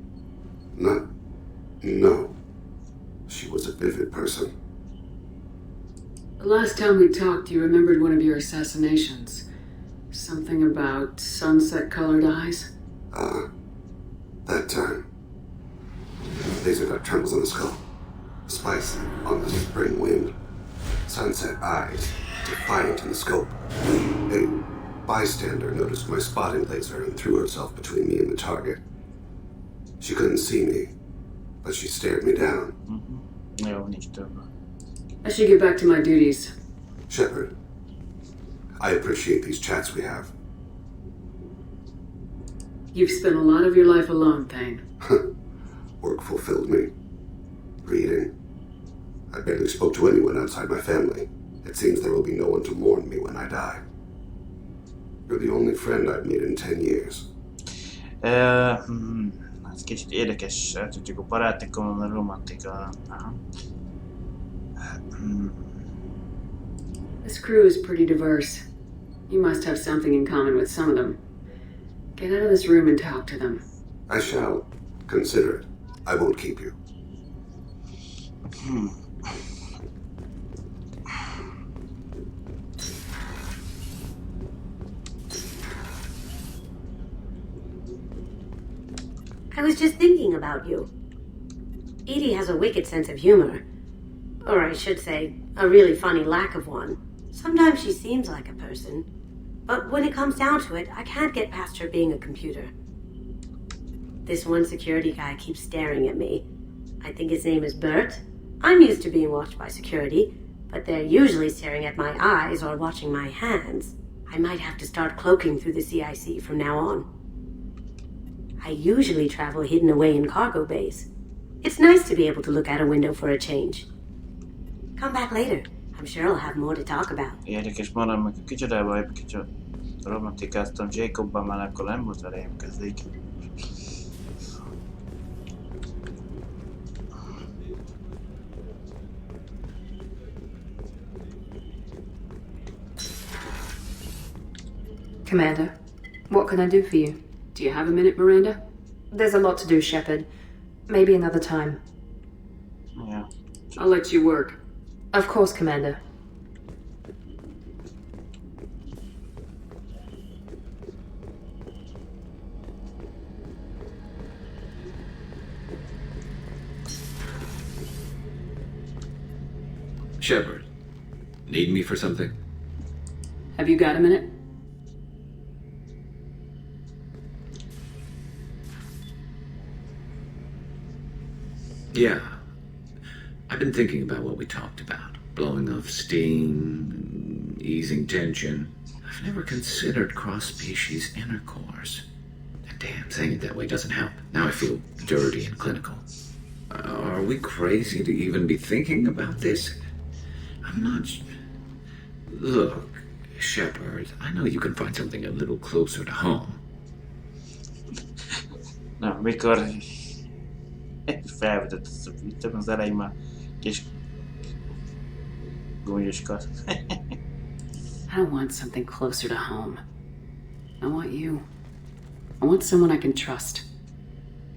No. She was a vivid person. The last time we talked, you remembered one of your assassinations. Something about sunset-colored eyes? That time. Laser got trembles on the skull. Spice on the spring wind. Sunset eyes, defiant in the scope. A bystander noticed my spotting laser and threw herself between me and the target. She couldn't see me, but she stared me down. I should get back to my duties. Shepard, I appreciate these chats we have. You've spent a lot of your life alone, Thane. Work fulfilled me. Reading. I barely spoke to anyone outside my family. It seems there will be no one to mourn me when I die. You're the only friend I've made in 10 years. Ez kicsit érdekes, el tudjuk a barátikon, a romantika. This crew is pretty diverse. You must have something in common with some of them. Get out of this room and talk to them. I shall. Consider it. I won't keep you. I was just thinking about you. Edie has a wicked sense of humor. Or I should say, a really funny lack of one. Sometimes she seems like a person. But when it comes down to it, I can't get past her being a computer. This one security guy keeps staring at me. I think his name is Bert. I'm used to being watched by security, but they're usually staring at my eyes or watching my hands. I might have to start cloaking through the CIC from now on. I usually travel hidden away in cargo bays. It's nice to be able to look out a window for a change. Come back later. I'm sure I'll have more to talk about. Érdekes maradom, meg kicsodába, hogy kicsit romantikáztam Jacobban, már akkor nem volt vele kezdik. Commander, what can I do for you? Do you have a minute, Miranda? There's a lot to do, Shepard. Maybe another time. Yeah. I'll let you work. Of course, Commander. Shepard, need me for something? Have you got a minute? Yeah. I've been thinking about what we talked about. Blowing off steam, easing tension. I've never considered cross-species intercourse. Damn, saying it that way doesn't help. Now I feel dirty and clinical. Are we crazy to even be thinking about this? I'm not... Look, Shepard, I know you can find something a little closer to home. Na, mikor felvetett az elején már kis gúnyoskat. I don't want something closer to home. I want you. I want someone I can trust.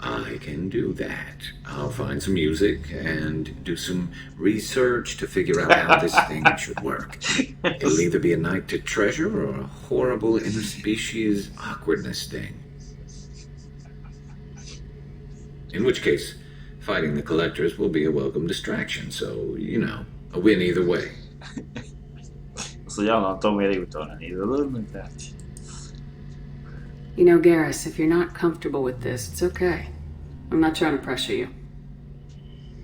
I can do that. I'll find some music and do some research to figure out how this thing should work. It'll either be a night to treasure or a horrible interspecies awkwardness thing. In which case, fighting the collectors will be a welcome distraction, so, you know, a win either way. Azt, hogy állandóan mire jutolni nézed, tehát... You know, Garrus, if you're not comfortable with this, it's okay. I'm not trying to pressure you.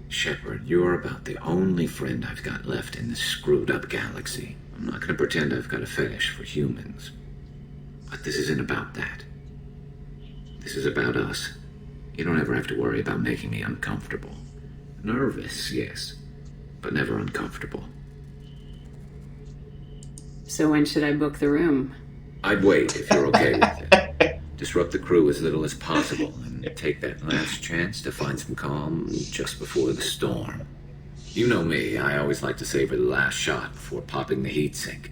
Shepard, you're about the only friend I've got left in this screwed-up galaxy. I'm not gonna pretend I've got a fetish for humans. But this isn't about that. This is about us. You don't ever have to worry about making me uncomfortable. Nervous, yes, but never uncomfortable. So when should I book the room? I'd wait if you're okay with it. Disrupt the crew as little as possible and take that last chance to find some calm just before the storm. You know me, I always like to savor the last shot before popping the heatsink.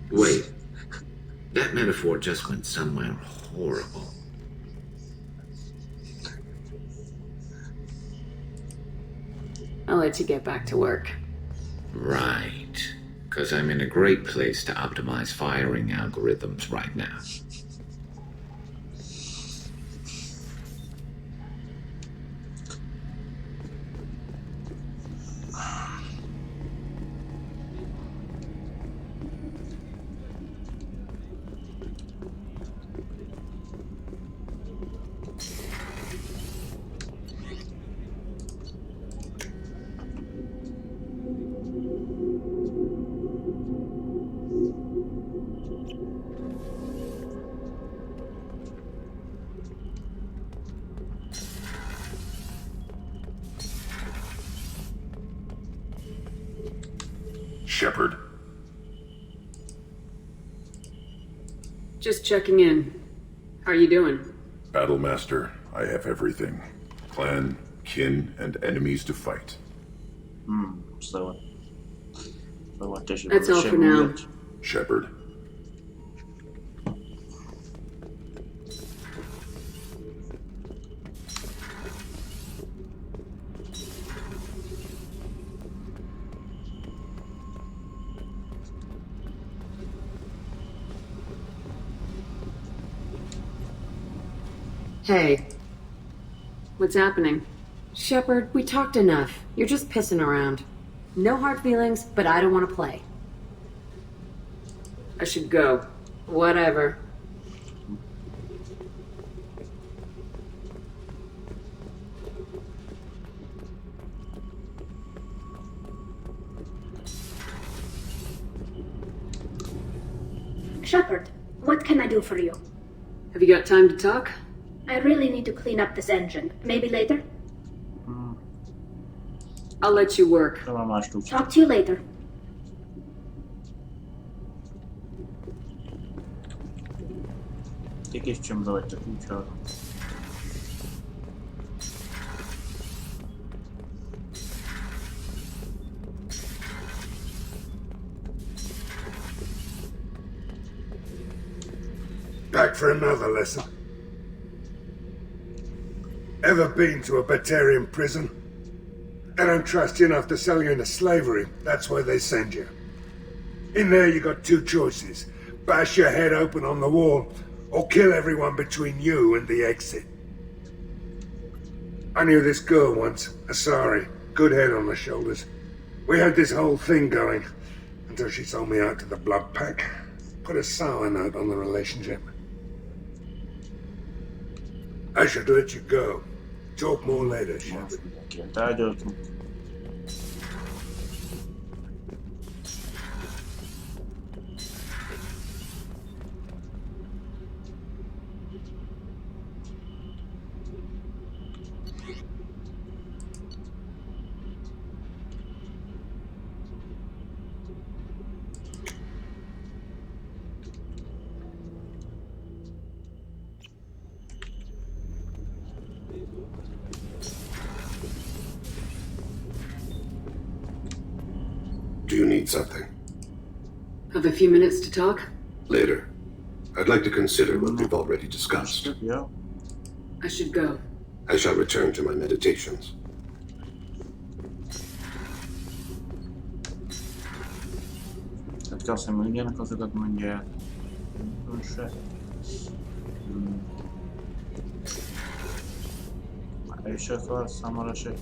Wait, that metaphor just went somewhere horrible. I'll let you get back to work. Right. Because I'm in a great place to optimize firing algorithms right now. Shepard. Just checking in. How are you doing? Battlemaster, I have everything. Clan, kin, and enemies to fight. That's all for now. Shepard. Hey. What's happening? Shepard, we talked enough. You're just pissing around. No hard feelings, but I don't want to play. I should go. Whatever. Shepard, what can I do for you? Have you got time to talk? I really need to clean up this engine. Maybe later? I'll let you work. Talk to you later. Jakieś czym dałeś to klucza. Back for another lesson. Ever been to a Batarian prison? They don't trust you enough to sell you into slavery. That's why they send you. In there you got two choices. Bash your head open on the wall, or kill everyone between you and the exit. I knew this girl once, Asari. Good head on her shoulders. We had this whole thing going, until she sold me out to the blood pack. Put a sour note on the relationship. I should let you go. Talk more later, Shepard. Tárgyaltunk. Do you need something? Have a few minutes to talk? Later. I'd like to consider what we've already discussed. Yeah. I should go. I shall return to my meditations. Tehát azt hiszem, hogy ugyanak azokat mondja. Se. És akar számomra se.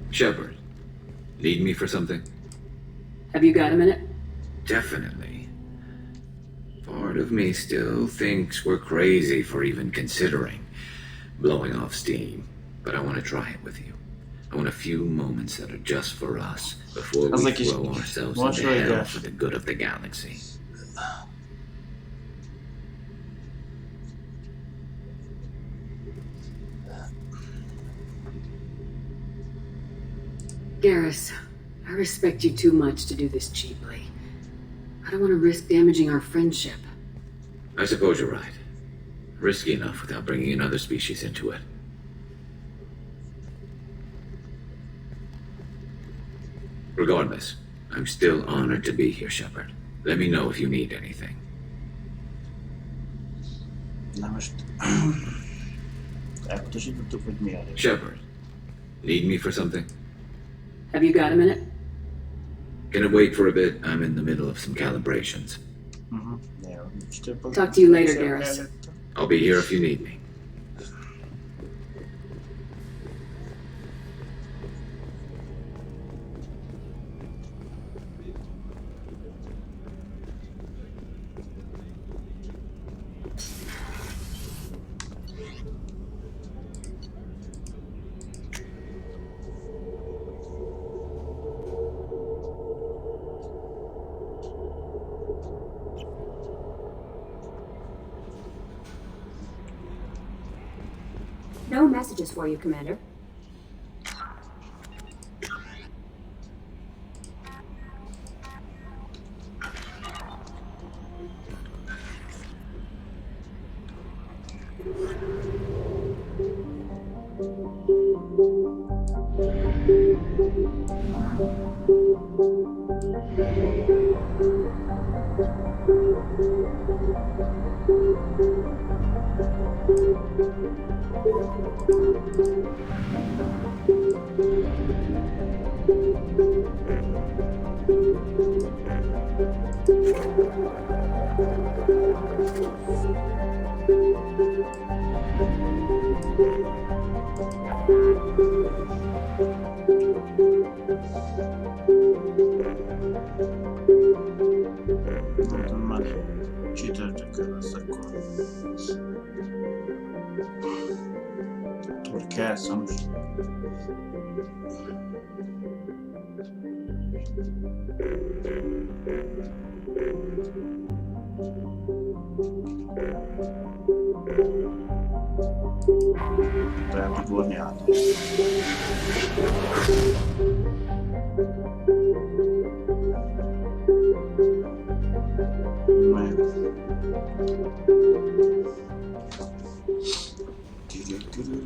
Shepard, need me for something? Have you got a minute? Definitely. Part of me still thinks we're crazy for even considering blowing off steam, but I want to try it with you. I want a few moments that are just for us before we throw ourselves into hell for the good of the galaxy. Garrus, I respect you too much to do this cheaply. I don't want to risk damaging our friendship. I suppose you're right. Risky enough without bringing another species into it. Regardless, I'm still honored to be here, Shepard. Let me know if you need anything. Shepard, need me for something? Have you got a minute? Can it wait for a bit? I'm in the middle of some calibrations. Talk to you later, Garrus. I'll be here if you need me. No messages for you, Commander. Mondtam már, csütörtökön lesz akkor. Akkor kelsz most. Lehet ugorni át. Meg. Tűrő.